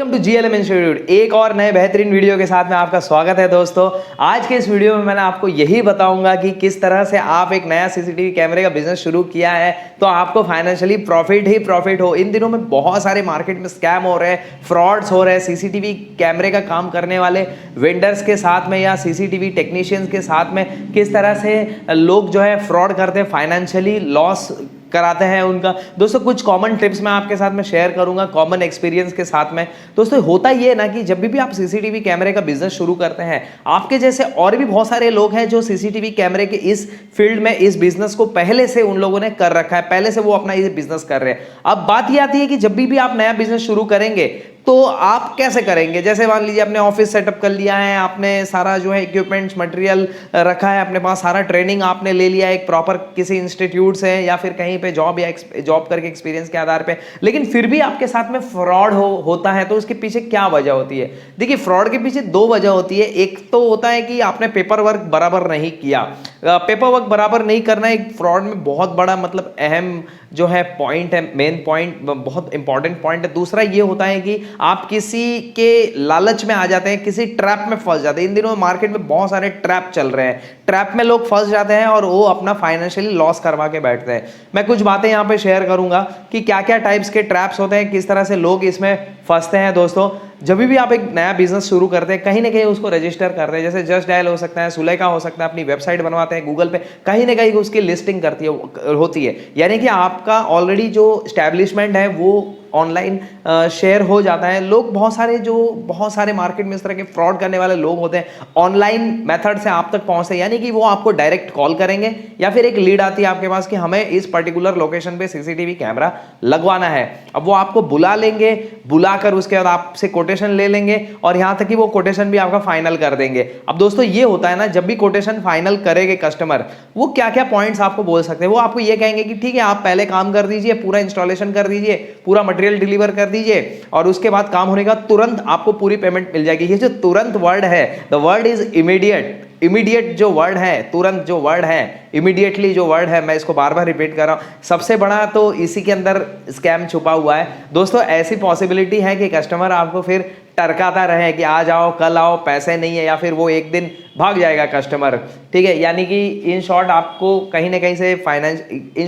Welcome to GLM institute. एक और नए बेहतरीन वीडियो के साथ में आपका स्वागत है दोस्तों। आज के इस वीडियो में मैंने आपको यही बताऊंगा कि किस तरह से आप एक नया सीसीटीवी कैमरे का बिजनेस शुरू किया है तो आपको फाइनेंशियली प्रॉफिट ही प्रॉफिट हो। इन दिनों में बहुत सारे मार्केट में स्कैम हो रहे हैं, फ्रॉड्स हो रहे हैं सीसीटीवी कैमरे का काम करने वाले वेंडर्स के साथ में या सीसीटीवी टेक्नीशियंस के साथ में किस तरह से लोग जो है फ्रॉड करते हैं, फाइनेंशियली लॉस कराते हैं उनका। दोस्तों कुछ कॉमन टिप्स मैं आपके साथ में शेयर करूंगा कॉमन एक्सपीरियंस के साथ में। दोस्तों होता ये ना कि जब भी आप सीसीटीवी कैमरे का बिजनेस शुरू करते हैं, आपके जैसे और भी बहुत सारे लोग हैं जो सीसीटीवी कैमरे के इस फील्ड में इस बिजनेस को पहले से उन लोगों ने कर रखा है, पहले से वो अपना ये बिजनेस कर रहे हैं। अब बात ये आती है कि जब भी आप नया बिजनेस शुरू करेंगे तो आप कैसे करेंगे। जैसे मान लीजिए आपने ऑफिस सेटअप कर लिया है, आपने सारा जो है इक्विपमेंट्स मटेरियल रखा है अपने पास, सारा ट्रेनिंग आपने ले लिया है एक प्रॉपर किसी इंस्टीट्यूट से या फिर कहीं पे जॉब या जॉब करके एक्सपीरियंस के आधार पे, लेकिन फिर भी आपके साथ में फ्रॉड होता है तो उसके पीछे क्या वजह होती है। देखिए फ्रॉड के पीछे दो वजह होती है। एक तो होता है कि आपने पेपर वर्क बराबर नहीं किया। पेपर वर्क बराबर नहीं करना एक फ्रॉड में बहुत बड़ा मतलब अहम जो है पॉइंट है, मेन पॉइंट, बहुत इंपॉर्टेंट पॉइंट है। दूसरा ये होता है कि आप किसी के लालच में आ जाते हैं, किसी ट्रैप में फंस जाते हैं। इन दिनों मार्केट में बहुत सारे ट्रैप चल रहे हैं, ट्रैप में लोग फंस जाते हैं और वो अपना फाइनेंशियली लॉस करवा के बैठते हैं। मैं कुछ बातें यहाँ पे शेयर करूंगा कि क्या क्या टाइप्स के ट्रैप्स होते हैं, किस तरह से लोग इसमें फंसते हैं। दोस्तों जब भी आप एक नया बिजनेस शुरू करते हैं कहीं ना कहीं उसको रजिस्टर करते हैं, जैसे जस्ट डायल हो सकता है, सुलेखा हो सकता है, अपनी वेबसाइट बनवाते हैं गूगल पे, कहीं ना कहीं उसकी लिस्टिंग होती है। यानी कि आपका ऑलरेडी जो स्टैब्लिशमेंट है वो ऑनलाइन शेयर हो जाता है। लोग बहुत सारे मार्केट में इस तरह के फ्रॉड करने वाले लोग होते हैं, ऑनलाइन मेथड से आप तक पहुंचते हैं। यानी कि वो आपको डायरेक्ट कॉल करेंगे या फिर एक लीड आती है आपके पास कि हमें इस पर्टिकुलर लोकेशन पे सीसीटीवी कैमरा लगवाना है। अब वो आपको बुला लेंगे, बुलाकर उसके बाद आपसे कोटेशन ले लेंगे और यहां तक कि वो कोटेशन भी आपका फाइनल कर देंगे। अब दोस्तों ये होता है ना, जब भी कोटेशन फाइनल करेंगे कस्टमर, वो क्या क्या पॉइंट्स आपको बोल सकते हैं। वो आपको ये कहेंगे कि ठीक है आप पहले काम कर दीजिए, पूरा इंस्टॉलेशन कर दीजिए, पूरा मटेरियल डिलीवर कर दीजिए और उसके बाद काम होने का तुरंत आपको पूरी पेमेंट मिल जाएगी। ये जो तुरंत वर्ड है, the word is immediate. Immediate जो वर्ड है, तुरंत जो वर्ड है, इमीडिएटली जो वर्ड है, मैं इसको बार बार रिपीट कर रहा हूं। सबसे बड़ा तो इसी के अंदर स्कैम छुपा हुआ है। दोस्तों ऐसी पॉसिबिलिटी है कि कस्टमर आपको फिर टरकाता रहे कि आ जाओ, कल आओ, पैसे नहीं है, या फिर वो एक दिन भाग जाएगा कस्टमर। ठीक है, यानी कि इन शॉर्ट आपको कहीं ना कहीं से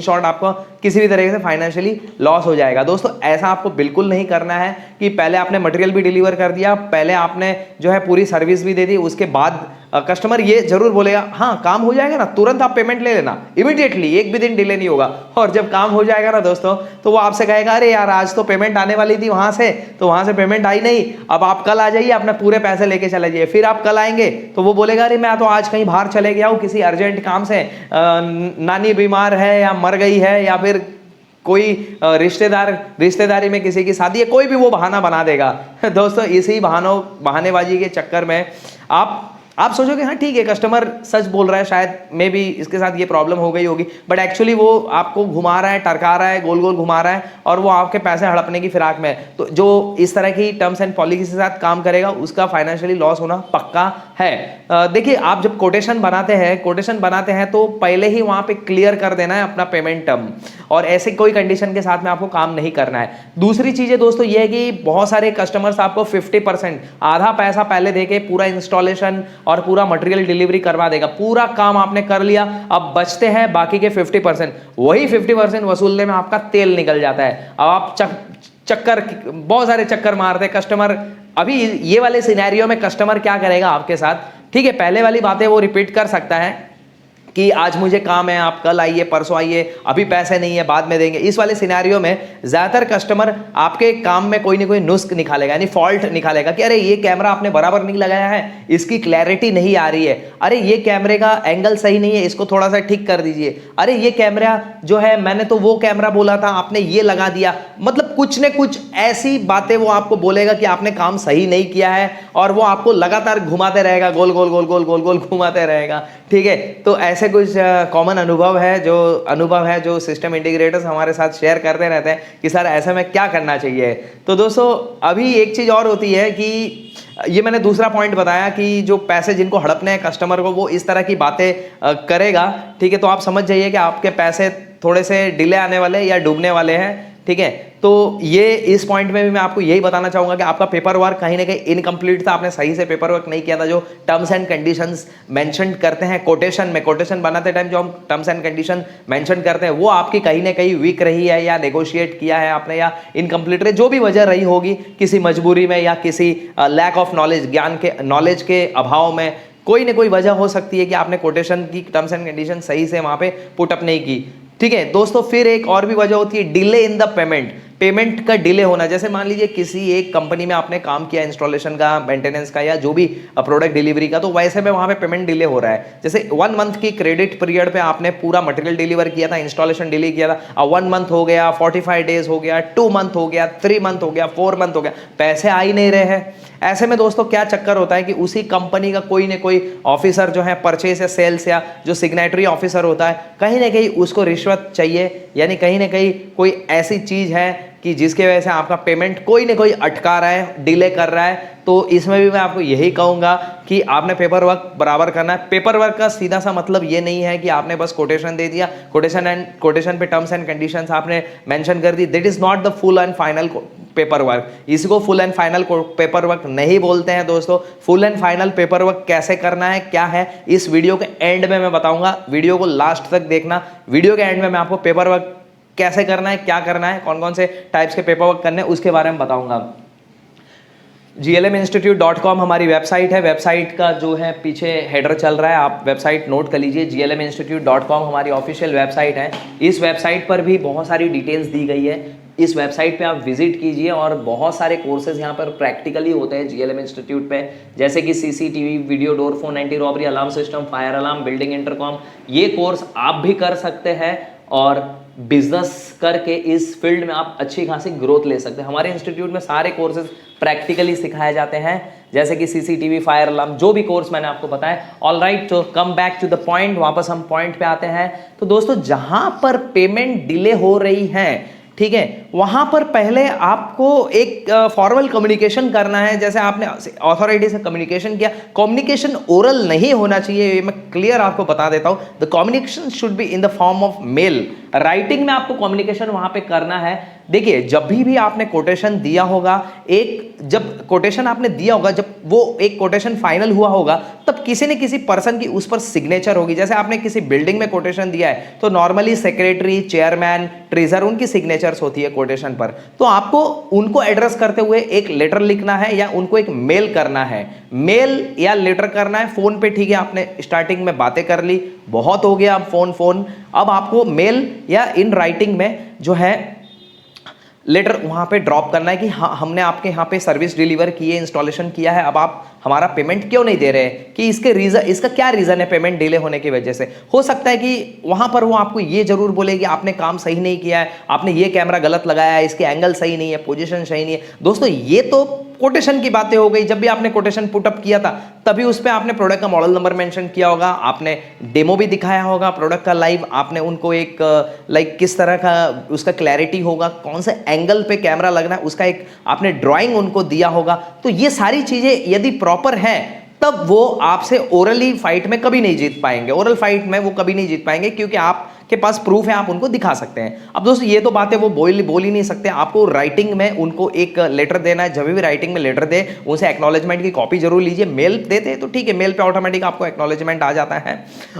आपको किसी भी तरीके से फाइनेंशियली लॉस हो जाएगा। दोस्तों ऐसा आपको बिल्कुल नहीं करना है कि पहले आपने मटेरियल भी डिलीवर कर दिया, पहले आपने जो है पूरी सर्विस भी दे दी, उसके बाद कस्टमर ये जरूर बोलेगा हाँ काम हो जाएगा ना, तुरंत आप पेमेंट ले लेना, इमीडिएटली, एक भी दिन डिले नहीं होगा। और जब काम हो जाएगा ना दोस्तों तो वो आपसे कहेगा अरे यार आज तो पेमेंट आने वाली थी वहां से, तो वहां से पेमेंट आई नहीं, अब आप कल आ जाइए, अपने पूरे पैसे लेके चले जाइए। फिर आप कल आएंगे तो वो बोलेगा अरे मैं तो आज कहीं बाहर चले गया हूँ किसी अर्जेंट काम से, नानी बीमार है या मर गई है या फिर कोई रिश्तेदारी में किसी की शादी है, कोई भी वो बहाना बना देगा। दोस्तों इसी बहानेबाजी के चक्कर में आप सोचोगे हाँ ठीक है कस्टमर सच बोल रहा है, शायद मे बी इसके साथ ये प्रॉब्लम हो गई होगी, बट एक्चुअली वो आपको घुमा रहा है, टरका रहा है, गोल गोल घुमा रहा है और वो आपके पैसे हड़पने की फिराक में है। तो जो इस तरह की टर्म्स एंड पॉलिसी के साथ काम करेगा उसका फाइनेंशियली लॉस होना पक्का है। देखिए आप जब कोटेशन बनाते हैं तो पहले ही वहां पे क्लियर कर देना है अपना पेमेंट टर्म, और ऐसे कोई कंडीशन के साथ में आपको काम नहीं करना है। दूसरी चीज है दोस्तों ये है कि बहुत सारे कस्टमर्स आपको 50% आधा पैसा पहले देके पूरा इंस्टॉलेशन और पूरा मटेरियल डिलीवरी करवा देगा। पूरा काम आपने कर लिया, अब बचते हैं बाकी के 50%, वही 50% वसूलने में आपका तेल निकल जाता है। अब आप बहुत सारे चक्कर मारते हैं कस्टमर। अभी ये वाले सिनेरियो में कस्टमर क्या करेगा आपके साथ, ठीक है पहले वाली बातें वो रिपीट कर सकता है कि आज मुझे काम है, आप कल आइए, परसों आइए, अभी पैसे नहीं है, बाद में देंगे। इस वाले सिनेरियो में ज्यादातर कस्टमर आपके काम में कोई ना कोई नुस्ख निकालेगा, यानी फॉल्ट निकालेगा कि अरे ये कैमरा आपने बराबर नहीं लगाया है, इसकी क्लैरिटी नहीं आ रही है, अरे ये कैमरे का एंगल सही नहीं है, इसको थोड़ा सा ठीक कर दीजिए, अरे ये कैमरा जो है मैंने तो वो कैमरा बोला था आपने ये लगा दिया। मतलब कुछ न कुछ ऐसी बातें वो आपको बोलेगा कि आपने काम सही नहीं किया है और वो आपको लगातार घुमाते रहेगा, गोल गोल गोल गोल गोल गोल घुमाते रहेगा। ठीक है, तो ऐसे कुछ कॉमन अनुभव है जो सिस्टम इंटीग्रेटर्स हमारे साथ शेयर करते रहते हैं कि सर ऐसे में क्या करना चाहिए। तो दोस्तों अभी एक चीज और होती है कि ये मैंने दूसरा पॉइंट बताया कि जो पैसे जिनको हड़पने हैं कस्टमर को, वो इस तरह की बातें करेगा। ठीक है, तो आप समझ जाइए कि आपके पैसे थोड़े से डिले आने वाले या डूबने वाले हैं। ठीक है। तो ये इस पॉइंट में भी मैं आपको यही बताना चाहूंगा कि आपका पेपर वर्क कहीं ना कहीं इनकम्प्लीट था, आपने सही से पेपर वर्क नहीं किया था। जो टर्म्स एंड कंडीशंस मेंशन करते हैं कोटेशन में, कोटेशन बनाते टाइम जो हम टर्म्स एंड कंडीशन मेंशन करते हैं वो आपकी कहीं ना कहीं वीक रही है, या नेगोशिएट किया है आपने, या इनकम्प्लीट रही, जो भी वजह रही होगी, किसी मजबूरी में या किसी लैक ऑफ नॉलेज, ज्ञान के नॉलेज के अभाव में, कोई ना कोई वजह हो सकती है कि आपने कोटेशन की टर्म्स एंड कंडीशन सही से वहां पे पुट अप नहीं की, ठीक है दोस्तों। फिर एक और भी वजह होती है delay in the payment, payment का डिले होना। जैसे मान लीजिए किसी एक कंपनी में आपने काम किया इंस्टॉलेशन का, मेंटेनेंस का, या जो भी प्रोडक्ट डिलीवरी का, तो वैसे में वहां पे पेमेंट डिले हो रहा है। जैसे 1 मंथ की क्रेडिट पीरियड पे आपने पूरा मटेरियल डिलीवर किया था, इंस्टॉलेशन डिले किया था, अब 1 मंथ हो गया, 45 डेज हो गया, 2 मंथ हो गया, 3 मंथ हो गया, 4 मंथ हो गया, पैसे आ ही नहीं रहे हैं। ऐसे में दोस्तों क्या चक्कर होता है कि उसी कंपनी का कोई ना कोई ऑफिसर जो है, परचेस या सेल्स या जो सिग्नेटरी ऑफिसर होता है, कहीं ना कहीं उसको रिश्वत चाहिए, यानी कहीं ना कहीं कोई ऐसी चीज है कि जिसके वजह से आपका पेमेंट कोई ना कोई अटका रहा है, डिले कर रहा है। तो इसमें भी मैं आपको यही कहूंगा कि आपने पेपर वर्क बराबर करना है। पेपर वर्क का सीधा सा मतलब ये नहीं है कि आपने बस कोटेशन दे दिया, कोटेशन पे टर्म्स एंड कंडीशंस आपने मेंशन कर दी, that is not the full and final paperwork. इसको full and final paperwork नहीं बोलते हैं दोस्तों। Full and final paperwork कैसे करना है, क्या है, इस वीडियो के एंड में मैं बताऊंगा। वीडियो को लास्ट तक देखना। वीडियो के एंड में मैं आपको पेपर वर्क कैसे करना है, क्या करना है, कौन कौन से टाइप्स के पेपर वर्क करने हैं, उसके बारे में बताऊंगा। glminstitute.com हमारी वेबसाइट है। वेबसाइट का जो है पीछे हेडर चल रहा है, आप वेबसाइट नोट कर लीजिए। glminstitute.com हमारी ऑफिशियल वेबसाइट है। इस वेबसाइट पर भी बहुत सारी डिटेल्स दी गई है। इस वेबसाइट पे आप विजिट कीजिए और बहुत सारे कोर्सेज यहाँ पर प्रैक्टिकली होते हैं GLM इंस्टीट्यूट पे, जैसे कि CCTV, video door phone, anti robbery alarm system, fire alarm, building intercom. ये कोर्स आप भी कर सकते हैं और बिजनेस करके इस फील्ड में आप अच्छी खासी ग्रोथ ले सकते हैं। हमारे इंस्टीट्यूट में सारे कोर्सेज प्रैक्टिकली सिखाए जाते हैं, जैसे कि CCTV, फायर अलार्म, जो भी कोर्स मैंने आपको बताया। ऑल राइट, तो come back to the point, वापस हम पॉइंट पे आते हैं। तो दोस्तों जहां पर पेमेंट डिले हो रही है, ठीक है, वहां पर पहले आपको एक फॉर्मल कम्युनिकेशन करना है। जैसे आपने अथॉरिटी से कम्युनिकेशन किया, कम्युनिकेशन ओरल नहीं होना चाहिए, ये मैं क्लियर आपको बता देता हूं। The communication should be in the form of male. Writing में आपको कम्युनिकेशन वहां पे करना है। देखिए, जब भी आपने कोटेशन दिया होगा, जब कोटेशन आपने दिया होगा, जब वो एक कोटेशन फाइनल हुआ होगा, तब किसी न किसी पर्सन की उस पर सिग्नेचर होगी। जैसे आपने किसी बिल्डिंग में कोटेशन दिया है तो नॉर्मली सेक्रेटरी, चेयरमैन, ट्रेजर, उनकी सिग्नेचर्स होती है कोटेशन पर। तो आपको उनको एड्रेस करते हुए एक लेटर लिखना है या उनको एक मेल करना है। मेल या लेटर करना है फोन पे, ठीक है, आपने स्टार्टिंग में बातें कर ली, बहुत हो गया, अब फोन। अब आपको मेल या इन राइटिंग में जो है लेटर वहां पे ड्रॉप करना है कि हाँ, हमने आपके यहाँ पे सर्विस डिलीवर की है, इंस्टॉलेशन किया है, अब आप हमारा पेमेंट क्यों नहीं दे रहे हैं, कि इसका क्या रीजन है पेमेंट डिले होने की वजह से। हो सकता है कि वहां पर वो आपको ये जरूर बोले कि आपने काम सही नहीं किया है, आपने ये कैमरा गलत लगाया है, इसके एंगल सही नहीं है, पोजीशन सही नहीं है। दोस्तों ये तो कोटेशन की बातें हो गई। जब भी आपने कोटेशन पुटअप किया था तभी उस पर आपने प्रोडक्ट का मॉडल नंबर मेंशन किया होगा, आपने डेमो भी दिखाया होगा प्रोडक्ट का लाइव, आपने उनको एक लाइक किस तरह का उसका क्लैरिटी होगा, कौन से एंगल पे कैमरा लगना है, उसका एक आपने ड्राइंग उनको दिया होगा। तो ये सारी चीजें यदि प्रॉपर है तब वो आपसे ओरली फाइट में कभी नहीं जीत पाएंगे। ओरल फाइट में वो कभी नहीं जीत पाएंगे क्योंकि आपके पास प्रूफ है, आप उनको दिखा सकते हैं। अब दोस्तों ये तो बातें वो बोल ही नहीं सकते, आपको राइटिंग में उनको एक लेटर देना है। जब भी राइटिंग में लेटर दे उनसे एक्नॉलेजमेंट की कॉपी जरूर लीजिए। मेल देते तो ठीक है, मेल पे ऑटोमेटिक आपको एक्नॉलेजमेंट आ जाता है।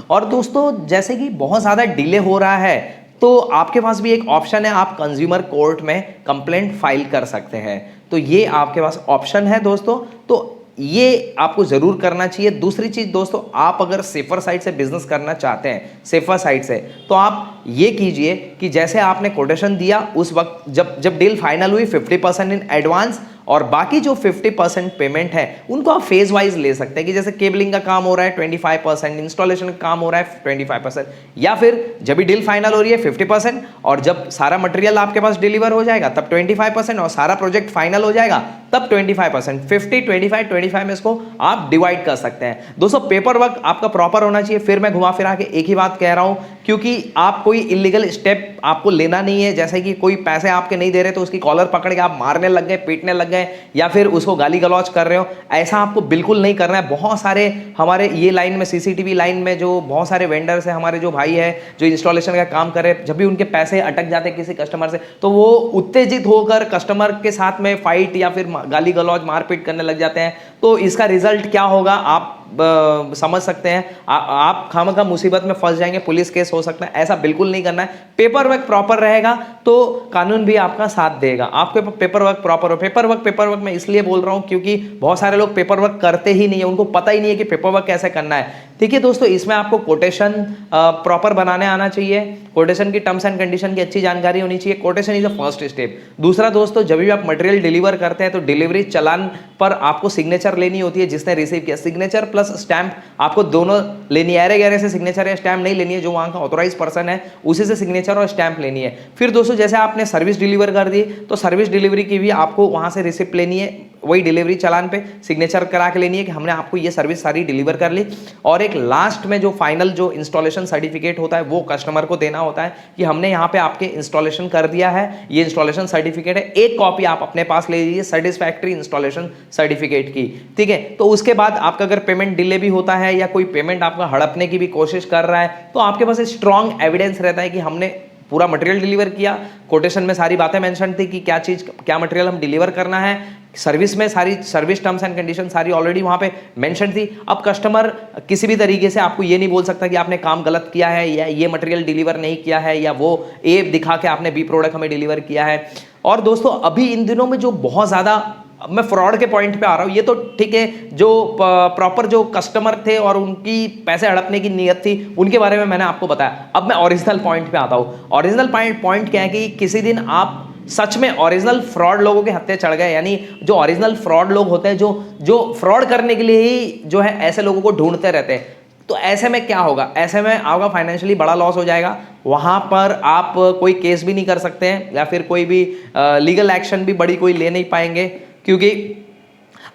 और दोस्तों जैसे कि बहुत ज्यादा डिले हो रहा है तो आपके पास भी एक ऑप्शन है, आप कंज्यूमर कोर्ट में कंप्लेंट फाइल कर सकते हैं। तो ये आपके पास ऑप्शन है दोस्तों, तो ये आपको जरूर करना चाहिए। दूसरी चीज दोस्तों, आप अगर सेफर साइड से बिजनेस करना चाहते हैं, सेफर साइड से, तो आप ये कीजिए कि जैसे आपने कोटेशन दिया उस वक्त जब डील फाइनल हुई 50% इन एडवांस और बाकी जो 50% पेमेंट है उनको आप फेज वाइज ले सकते हैं। कि जैसे केबलिंग का काम हो रहा है 25%, इंस्टॉलेशन का काम हो रहा है 25%, या फिर जब भी डील फाइनल हो रही है 50% और जब सारा मटेरियल आपके पास डिलीवर हो जाएगा तब 25% और सारा प्रोजेक्ट फाइनल हो जाएगा तब 25%। 50, 25, 25 में इसको आप डिवाइड कर सकते हैं। दोस्तों पेपर वर्क आपका प्रॉपर होना चाहिए। फिर मैं घुमा फिरा के एक ही बात कह रहा हूं, क्योंकि आप कोई इलीगल स्टेप आपको लेना नहीं है। जैसे कि कोई पैसे आपके नहीं दे रहे तो उसकी कॉलर पकड़ के आप मारने लग गए, पीटने लग गए, या फिर उसको गाली गलौज कर रहे हो, ऐसा आपको बिल्कुल नहीं करना है। बहुत सारे हमारे ये लाइन में, सीसीटीवी लाइन में जो बहुत सारे वेंडर्स हैं, हमारे जो भाई है जो इंस्टॉलेशन का काम कर रहे हैं, जब भी उनके पैसे अटक जाते हैं किसी कस्टमर से, तो वो उत्तेजित होकर कस्टमर के साथ में फाइट या फिर गाली गलौज मारपीट करने लग जाते हैं। तो इसका रिजल्ट क्या होगा आप समझ सकते हैं। आप खामखा मुसीबत में फंस जाएंगे, पुलिस केस हो सकता है। ऐसा बिल्कुल नहीं करना है। पेपर वर्क प्रॉपर रहेगा तो कानून भी आपका साथ देगा। आपके पेपर वर्क प्रॉपर हो। पेपर वर्क मैं इसलिए बोल रहा हूं क्योंकि बहुत सारे लोग पेपर वर्क करते ही नहीं है, उनको पता ही नहीं है कि पेपर वर्क कैसे करना है। ठीक है दोस्तों, इसमें आपको कोटेशन प्रॉपर बनाने आना चाहिए। कोटेशन की टर्म्स एंड कंडीशन की अच्छी जानकारी होनी चाहिए। Quotation is the first step. दूसरा दोस्तों, जब भी आप मटेरियल डिलीवर करते हैं तो डिलीवरी चालान पर आपको सिग्नेचर लेनी होती है जिसने रिसीव किया। सिग्नेचर प्लस स्टैंप आपको दोनों लेनी है। अरे गहरे से सिग्नेचर या स्टैंप नहीं लेनी है, जो वहां का ऑथोराइज पर्सन है उसी से सिग्नेचर और स्टैंप लेनी है। फिर दोस्तों, जैसे आपने सर्विस डिलीवर कर दी तो सर्विस डिलीवरी की भी आपको वहां से रिसिप्ट लेनी है, वही डिलीवरी चालान पे सिग्नेचर करा के लेनी है कि हमने आपको ये सर्विस सारी डिलीवर कर ली। और एक लास्ट में जो फाइनल जो इंस्टॉलेशन सर्टिफिकेट होता है वो कस्टमर को देना होता है कि हमने यहाँ पे आपके इंस्टॉलेशन कर दिया है, ये इंस्टॉलेशन सर्टिफिकेट है। एक कॉपी आप अपने पास ले लीजिए सेटिस्फैक्ट्री इंस्टॉलेशन सर्टिफिकेट की। ठीक है, तो उसके बाद आपका अगर पेमेंट डिले भी होता है या कोई पेमेंट आपका हड़पने की भी कोशिश कर रहा है तो आपके पास स्ट्रॉन्ग एविडेंस रहता है कि हमने पूरा मटेरियल डिलीवर किया। कोटेशन में सारी बातें मेंशन थी कि क्या चीज, क्या मटेरियल हम डिलीवर करना है। सर्विस में सारी सर्विस टर्म्स एंड कंडीशन सारी ऑलरेडी वहां पे मेंशन थी। अब कस्टमर किसी भी तरीके से आपको ये नहीं बोल सकता कि आपने काम गलत किया है या ये मटेरियल डिलीवर नहीं किया है या वो ए दिखा के आपने बी प्रोडक्ट हमें डिलीवर किया है। और दोस्तों, अभी इन दिनों में जो बहुत ज्यादा, मैं फ्रॉड के पॉइंट पे आ रहा हूं, ये तो ठीक है, जो प्रॉपर जो कस्टमर थे और उनकी पैसे हड़पने की नीयत थी उनके बारे में मैंने आपको बताया। अब मैं ओरिजिनल पॉइंट पे आता हूं। ओरिजिनल पॉइंट क्या है कि किसी दिन आप सच में ओरिजिनल फ्रॉड लोगों के हत्थे चढ़ गए, यानी जो ओरिजिनल फ्रॉड लोग होते हैं जो फ्रॉड करने के लिए ही जो है ऐसे लोगों को ढूंढते रहते हैं। तो ऐसे में क्या होगा, ऐसे में आपका फाइनेंशियली बड़ा लॉस हो जाएगा। वहां पर आप कोई केस भी नहीं कर सकते हैं या फिर कोई भी लीगल एक्शन भी बड़ी कोई ले नहीं पाएंगे, क्योंकि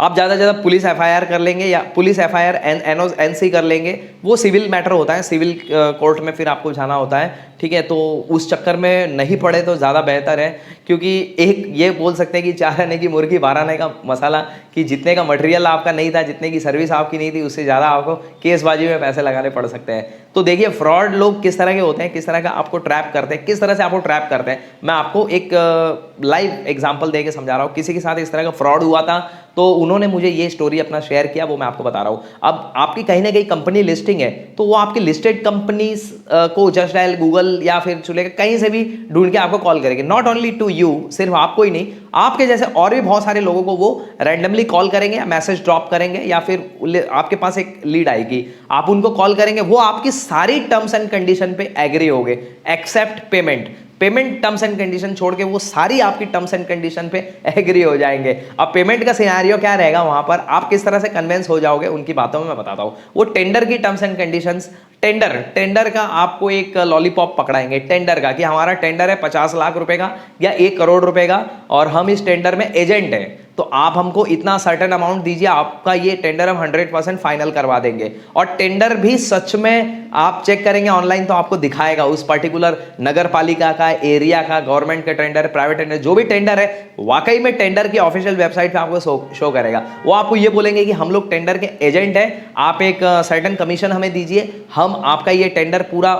आप ज़्यादा से ज़्यादा पुलिस एफआईआर कर लेंगे या पुलिस एफआईआर एनसी कर लेंगे। वो सिविल मैटर होता है, सिविल कोर्ट में फिर आपको जाना होता है। ठीक है, तो उस चक्कर में नहीं पड़े तो ज़्यादा बेहतर है, क्योंकि एक ये बोल सकते हैं कि 4 आने की मुर्गी 12 आने का मसाला, कि जितने का मटेरियल आपका नहीं था, जितने की सर्विस आपकी नहीं थी, उससे ज़्यादा आपको केसबाजी में पैसे लगाने पड़ सकते हैं। तो देखिए फ्रॉड लोग किस तरह के होते हैं, किस तरह का आपको ट्रैप करते हैं, किस तरह से आपको ट्रैप करते हैं। मैं आपको एक लाइव एग्जाम्पल दे के समझा रहा हूँ। किसी के साथ इस तरह का फ्रॉड हुआ था तो उन्होंने मुझे ये स्टोरी अपना शेयर किया, वो मैं आपको बता रहा हूँ। अब आपकी कहीं ना कहीं कंपनी लिस्टिंग है तो वो आपकी लिस्टेड कंपनीज को जस्ट डायल, गूगल या फिर चुले कहीं से भी ढूंढ के आपको कॉल करेंगे। नॉट ओनली टू यू, सिर्फ आपको ही नहीं, आपके जैसे और भी बहुत सारे लोगों को वो रैंडमली कॉल करेंगे या मैसेज ड्रॉप करेंगे या फिर आपके पास एक लीड आएगी, आप उनको कॉल करेंगे, वो आपकी सारी टर्म्स एंड कंडीशन पे एग्री हो गए except payment terms and condition छोड़ के वो सारी आपकी टर्म्स एंड कंडीशन पे एग्री हो जाएंगे। अब पेमेंट का सिनेरियो क्या रहेगा, वहां पर आप किस तरह से कन्विंस हो जाओगे उनकी बातों में मैं बताता हूं। वो टेंडर की टर्म्स एंड कंडीशंस, टेंडर का आपको एक लॉलीपॉप पकड़ाएंगे टेंडर का, कि हमारा टेंडर है 50 लाख रुपए का या 1 करोड़ रुपए का और हम इस टेंडर में एजेंट है, तो आप हमको इतना सर्टेन अमाउंट दीजिए, आपका ये टेंडर हम 100% फाइनल करवा देंगे। और टेंडर भी सच में आप चेक करेंगे ऑनलाइन तो आपको दिखाएगा उस पर्टिकुलर नगर पालिका का, एरिया का, गवर्नमेंट का टेंडर, प्राइवेट टेंडर, जो भी टेंडर है वाकई में टेंडर की ऑफिशियल वेबसाइट पे आपको शो करेगा। वो आपको ये बोलेंगे कि हम लोग टेंडर के एजेंट हैं, आप एक सर्टेन कमीशन हमें दीजिए, हम आपका ये टेंडर पूरा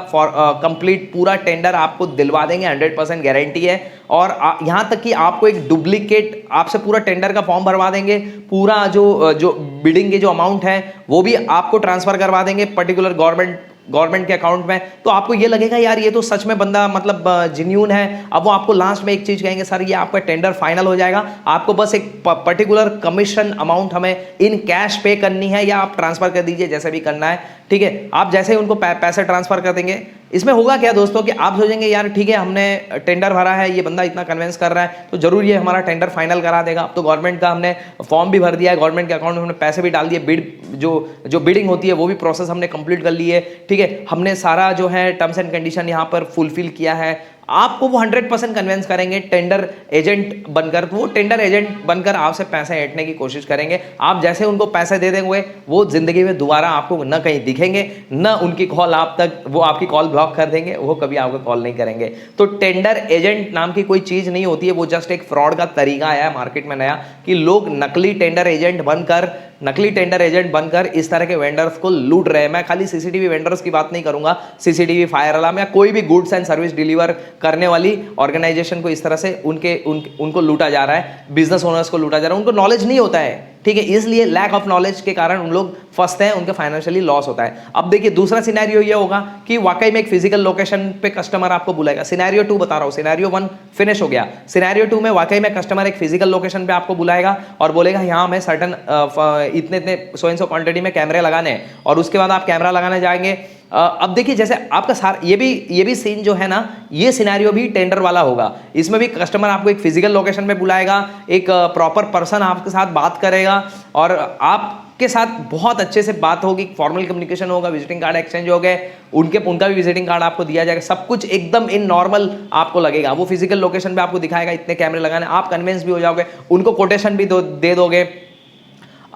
कंप्लीट पूरा टेंडर आपको दिलवा देंगे, 100% गारंटी है। और यहां तक कि आपको एक डुप्लीकेट आपसे पूरा टेंडर का फॉर्म भरवा देंगे, पूरा जो बिडिंग के जो अमाउंट है वो भी आपको ट्रांसफर करवा देंगे पर्टिकुलर गवर्नमेंट के अकाउंट में। तो आपको ये लगेगा यार ये तो सच में बंदा मतलब जेन्युइन है। अब वो आपको लास्ट में एक चीज कहेंगे, सर ये आपका टेंडर फाइनल हो जाएगा, आपको बस एक पर्टिकुलर कमीशन अमाउंट हमें इन कैश पे करनी है या आप ट्रांसफर कर दीजिए, जैसे भी करना है। ठीक है, आप जैसे ही उनको पैसे ट्रांसफर कर देंगे, इसमें होगा क्या दोस्तों कि आप सोचेंगे यार ठीक है हमने टेंडर भरा है, ये बंदा इतना कन्विंस कर रहा है तो जरूर ये हमारा टेंडर फाइनल करा देगा। अब तो गवर्नमेंट का हमने फॉर्म भी भर दिया है, गवर्नमेंट के अकाउंट में हमने पैसे भी डाल दिए, बिड जो बिडिंग होती है वो भी प्रोसेस हमने कंप्लीट कर ली है। ठीक है, हमने सारा जो है टर्म्स एंड कंडीशन यहाँ पर फुलफिल किया है, आपको वो 100% कन्विंस करेंगे टेंडर एजेंट बनकर, तो वो टेंडर एजेंट बनकर आपसे पैसे ऐंठने की कोशिश करेंगे। आप जैसे उनको पैसे दे देंगे वो जिंदगी में दोबारा आपको न कहीं दिखेंगे, न उनकी कॉल आप तक, वो आपकी कॉल ब्लॉक कर देंगे, वो कभी आपको कॉल नहीं करेंगे। तो टेंडर एजेंट नाम की कोई चीज नहीं होती है, वो जस्ट एक फ्रॉड का तरीका आया है मार्केट में नया, कि लोग नकली टेंडर एजेंट बनकर इस तरह के वेंडर्स को लूट रहे हैं। मैं खाली सीसीटीवी वेंडर्स की बात नहीं करूंगा, सीसीटीवी, फायर अलार्म या कोई भी गुड्स एंड सर्विस डिलीवर करने वाली ऑर्गेनाइजेशन को इस तरह से उनको लूटा जा रहा है, बिजनेस ओनर्स को लूटा जा रहा है। उनको नॉलेज नहीं होता है, ठीक है, इसलिए लैक ऑफ नॉलेज के कारण उन लोग फंसते हैं, उनके फाइनेंशियली लॉस होता है। अब देखिए दूसरा सिनेरियो ये होगा कि वाकई में एक फिजिकल लोकेशन पे कस्टमर आपको बुलाएगा। सिनेरियो 2 बता रहा हूं, सिनेरियो 1 फिनिश हो गया। सिनेरियो 2 में वाकई में कस्टमर एक फिजिकल लोकेशन पे आपको बुलाएगा और बोलेगा यहाँ मैं सर्टन इतने सो एंड सो क्वांटिटी में कैमरे लगाने हैं, और उसके बाद आप कैमरा लगाने जाएंगे। अब देखिए जैसे आपका सारा ये भी सीन जो है ना, ये सिनेरियो भी टेंडर वाला होगा। इसमें भी कस्टमर आपको एक फिजिकल लोकेशन पे बुलाएगा, एक प्रॉपर पर्सन आपके साथ बात करेगा और आपके साथ बहुत अच्छे से बात होगी, फॉर्मल कम्युनिकेशन होगा, विजिटिंग कार्ड एक्सचेंज हो गए, उनका भी विजिटिंग कार्ड आपको दिया जाएगा, सब कुछ एकदम इन नॉर्मल आपको लगेगा। वो फिजिकल लोकेशन पे आपको दिखाएगा इतने कैमरे लगाने, आप कन्विंस भी हो जाओगे, उनको कोटेशन भी दे दोगे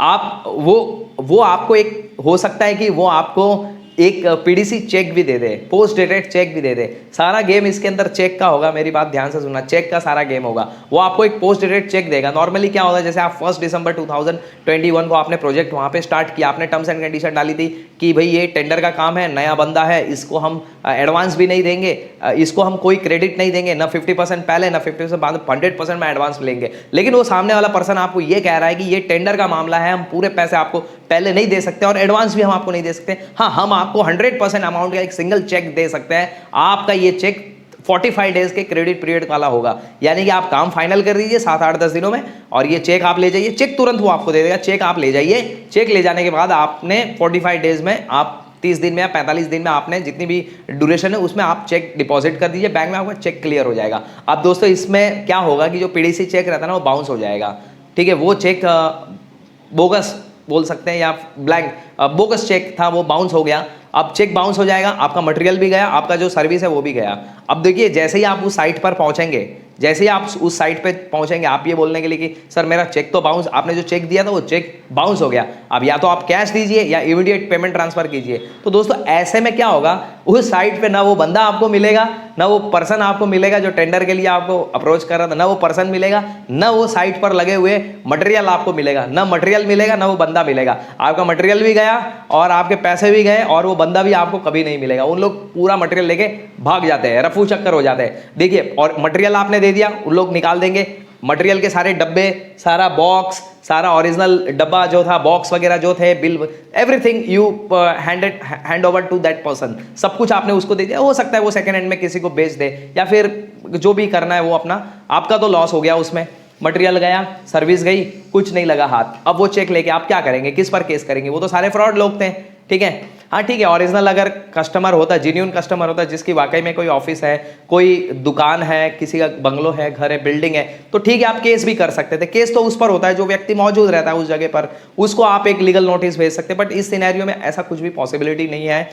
आप। वो आपको एक हो सकता है कि वो आपको एक पीडीसी चेक भी दे दे, पोस्ट डेटेड चेक भी दे दे। सारा गेम इसके अंदर चेक का होगा, मेरी बात ध्यान से सुनना, चेक का सारा गेम होगा। वो आपको एक पोस्ट डेटेड चेक देगा। नॉर्मली क्या होगा, जैसे आप 1 दिसंबर 2021 को आपने प्रोजेक्ट वहां पे स्टार्ट किया, आपने टर्म्स एंड कंडीशन डाली थी कि भाई ये टेंडर का काम है, नया बंदा है, इसको हम एडवांस भी नहीं देंगे, इसको हम कोई क्रेडिट नहीं देंगे, ना 50% पहले ना 50% बाद, 100% में एडवांस लेंगे। लेकिन वो सामने वाला पर्सन आपको ये कह रहा है कि ये टेंडर का मामला है, हम पूरे पैसे आपको पहले नहीं दे सकते और एडवांस भी हम आपको नहीं दे सकते। हाँ, हम आपको 100% अमाउंट का एक सिंगल चेक दे सकते हैं। आपका ये चेक 45 डेज के क्रेडिट पीरियड वाला होगा, यानी कि आप काम फाइनल कर दीजिए 7, 8, 10 दिनों में और ये चेक आप ले जाइए। चेक तुरंत वो आपको दे देगा, चेक आप ले जाइए। चेक ले जाने के बाद आपने 45 डेज में, आप 30 दिन में या 45 दिन में, आपने जितनी भी ड्यूरेशन है उसमें आप चेक डिपॉजिट कर दीजिए बैंक में, आपका चेक क्लियर हो जाएगा। अब दोस्तों इसमें क्या होगा कि जो पीडीसी चेक रहता है ना, वो बाउंस हो जाएगा, ठीक है। वो चेक बोगस बोल सकते हैं या ब्लैंक, बोगस चेक था, वो बाउंस हो गया। अब चेक बाउंस हो जाएगा, आपका मटेरियल भी गया, आपका जो सर्विस है वो भी गया। अब देखिए जैसे ही आप उस साइट पर पहुंचेंगे, जैसे ही आप उस साइट पे पहुंचेंगे, आप ये बोलने के लिए कि सर मेरा चेक तो बाउंस, आपने जो चेक दिया था वो चेक बाउंस हो गया, अब या तो आप कैश दीजिए या इमीडिएट पेमेंट ट्रांसफर कीजिए। तो दोस्तों ऐसे में क्या होगा, उस साइट पे ना वो बंदा आपको मिलेगा, ना वो पर्सन आपको मिलेगा जो टेंडर के लिए आपको अप्रोच कर रहा था, ना वो पर्सन मिलेगा, ना वो साइट पर लगे हुए मटेरियल आपको मिलेगा, ना मटेरियल मिलेगा, ना वो बंदा मिलेगा। आपका मटेरियल भी गया और आपके पैसे भी गए और वो बंदा भी आपको कभी नहीं मिलेगा। उन लोग पूरा मटेरियल लेके भाग जाते हैं, रफू चक्कर हो जाते हैं। देखिए, और मटेरियल आपने दे दिया, उन लोग निकाल देंगे मटेरियल के सारे डब्बे, सारा बॉक्स, सारा ओरिजिनल डब्बा जो था, बॉक्स वगैरह जो थे, bill, everything you hand over to that person. सब कुछ आपने उसको दे दिया। हो सकता है वो सेकंड हैंड में किसी को बेच दे या फिर जो भी करना है वो अपना, आपका तो लॉस हो गया उसमें। मटेरियल गया, सर्विस गई, कुछ नहीं लगा हाथ। अब वो चेक लेके आप क्या करेंगे, किस पर केस करेंगे? वो तो सारे फ्रॉड लोग थे, ठीक है। हाँ ठीक है, ओरिजिनल अगर कस्टमर होता, जेन्युइन कस्टमर होता, जिसकी वाकई में कोई ऑफिस है, कोई दुकान है, किसी का बंगलो है, घर है, बिल्डिंग है, तो ठीक है आप केस भी कर सकते थे। केस तो उस पर होता है जो व्यक्ति मौजूद रहता है उस जगह पर, उसको आप एक लीगल नोटिस भेज सकते हैं। बट इस सिनेरियो में ऐसा कुछ भी पॉसिबिलिटी नहीं है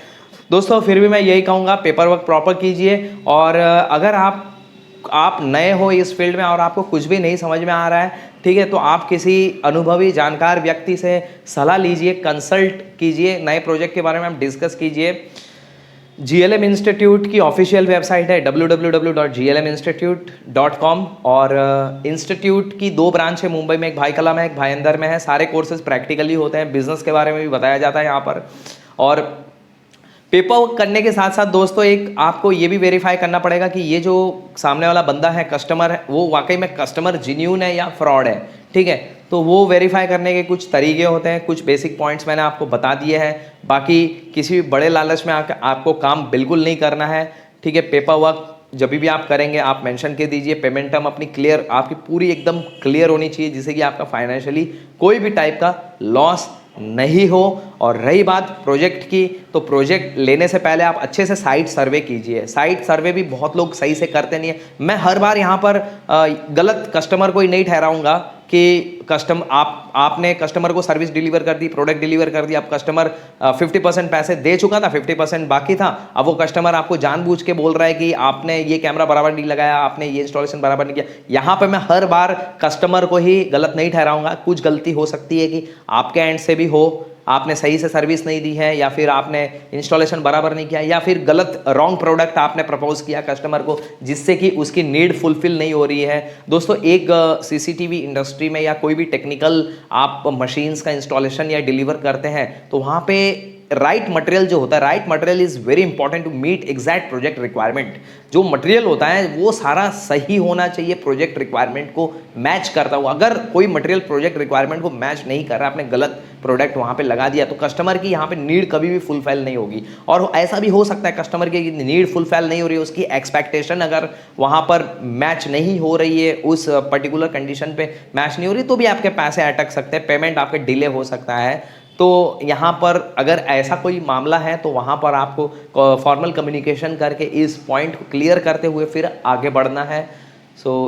दोस्तों। फिर भी मैं यही कहूँगा, पेपर वर्क प्रॉपर कीजिए। और अगर आप नए हो इस फील्ड में और आपको कुछ भी नहीं समझ में आ रहा है, ठीक है, तो आप किसी अनुभवी जानकार व्यक्ति से सलाह लीजिए, कंसल्ट कीजिए, नए प्रोजेक्ट के बारे में आप डिस्कस कीजिए। GLM इंस्टीट्यूट की ऑफिशियल वेबसाइट है www.glminstitute.com और इंस्टीट्यूट की 2 ब्रांच है, मुंबई में एक भाई कला में, एक भाई अंदर में है। सारे कोर्सेज प्रैक्टिकली होते हैं, बिजनेस के बारे में भी बताया जाता है यहाँ पर। और पेपर वर्क करने के साथ साथ दोस्तों एक आपको ये भी वेरीफाई करना पड़ेगा कि ये जो सामने वाला बंदा है, कस्टमर है, वो वाकई में कस्टमर जेन्युइन है या फ्रॉड है, ठीक है। तो वो वेरीफाई करने के कुछ तरीके होते हैं, कुछ बेसिक पॉइंट्स मैंने आपको बता दिए हैं। बाकी किसी भी बड़े लालच में आपको काम बिल्कुल नहीं करना है, ठीक है। पेपर वर्क जब भी आप करेंगे आप मेंशन कर दीजिए, पेमेंट टर्म अपनी क्लियर, आपकी पूरी एकदम क्लियर होनी चाहिए, जिससे कि आपका फाइनेंशियली कोई भी टाइप का लॉस नहीं हो। और रही बात प्रोजेक्ट की, तो प्रोजेक्ट लेने से पहले आप अच्छे से साइट सर्वे कीजिए। साइट सर्वे भी बहुत लोग सही से करते नहीं है। मैं हर बार यहाँ पर गलत कस्टमर को ही नहीं ठहराऊंगा कि आपने कस्टमर को सर्विस डिलीवर कर दी, प्रोडक्ट डिलीवर कर दिया, अब कस्टमर 50% पैसे दे चुका था, 50% बाकी था। अब वो कस्टमर आपको जानबूझ के बोल रहा है कि आपने ये कैमरा बराबर नहीं लगाया, आपने ये इंस्टॉलेशन बराबर नहीं किया। यहाँ पे मैं हर बार कस्टमर को ही गलत नहीं ठहराऊंगा, कुछ गलती हो सकती है कि आपके एंड से भी हो, आपने सही से सर्विस नहीं दी है, या फिर आपने इंस्टॉलेशन बराबर नहीं किया, या फिर गलत रॉन्ग प्रोडक्ट आपने प्रपोज किया कस्टमर को, जिससे कि उसकी नीड फुलफिल नहीं हो रही है। दोस्तों, एक सीसीटीवी इंडस्ट्री में या कोई भी टेक्निकल आप मशीन्स का इंस्टॉलेशन या डिलीवर करते हैं, तो वहाँ पे राइट मटेरियल जो होता है, right material is very important to meet exact project requirement. जो मटेरियल होता है वो सारा सही होना चाहिए, प्रोजेक्ट रिक्वायरमेंट को मैच करता हुआ। अगर कोई मटेरियल प्रोजेक्ट रिक्वायरमेंट को मैच नहीं कर रहा, आपने गलत प्रोडक्ट वहाँ पे लगा दिया, तो कस्टमर की यहाँ पे नीड कभी भी फुलफिल नहीं होगी। और ऐसा भी हो सकता है कस्टमर की नीड फुलफिल नहीं हो रही है, उसकी एक्सपेक्टेशन अगर वहाँ पर मैच नहीं हो रही है, उस पर्टिकुलर कंडीशन पे मैच नहीं हो रही, तो भी आपके पैसे अटक सकते हैं, पेमेंट आपके डिले हो सकता है। तो यहाँ पर अगर ऐसा कोई मामला है तो वहाँ पर आपको फॉर्मल कम्युनिकेशन करके इस पॉइंट को क्लियर करते हुए फिर आगे बढ़ना है।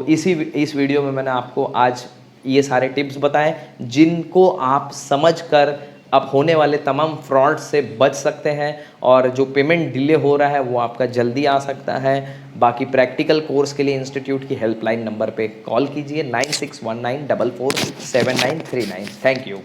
इस वीडियो में मैंने आपको आज ये सारे टिप्स बताए, जिनको आप समझकर अब होने वाले तमाम फ्रॉड से बच सकते हैं, और जो पेमेंट डिले हो रहा है वो आपका जल्दी आ सकता है। बाकी प्रैक्टिकल कोर्स के लिए इंस्टीट्यूट की हेल्पलाइन नंबर पे कॉल कीजिए 9619447939। Thank you.